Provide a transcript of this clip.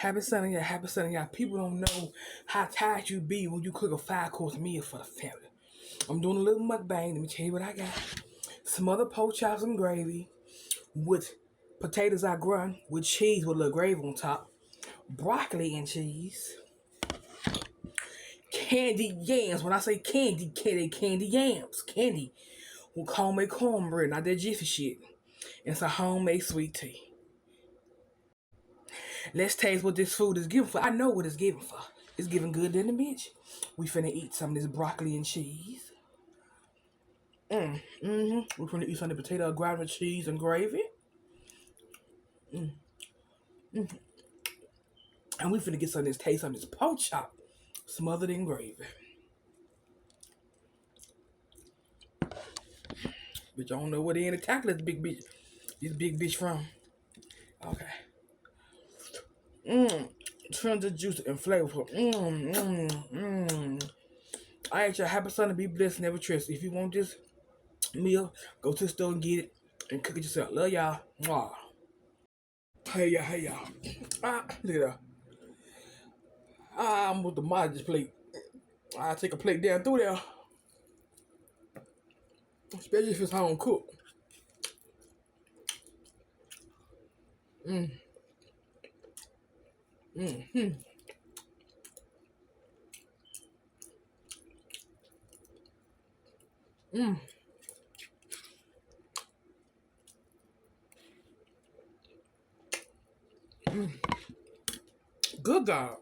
Happy Sunday, y'all. Happy Sunday, y'all. People don't know how tired you be when you cook a 5-course meal for the family. I'm doing a little mukbang. Let me tell you what I got. Smothered pork chops and gravy with potatoes I grind with cheese with a little gravy on top. Broccoli and cheese. Candy yams. When I say candy yams. Candy with homemade cornbread, not that jiffy shit. And some homemade sweet tea. Let's taste what this food is giving for. I know what it's giving for. It's giving good in the bitch. We finna eat some of this broccoli and cheese. We finna eat some of the potato ground with cheese and gravy. And we finna get some of this taste on this pork chop smothered in gravy. Bitch, I don't know where they in the tackle this big bitch from. Okay. Tender, juicy, and flavorful. I ain't your happy son to be blessed, never trust. If you want this meal, go to the store and get it and cook it yourself. Love y'all. Mwah. Hey y'all, hey y'all. Look at that. I'm with the modest plate. I take a plate down through there. Especially if it's home cooked. Good God.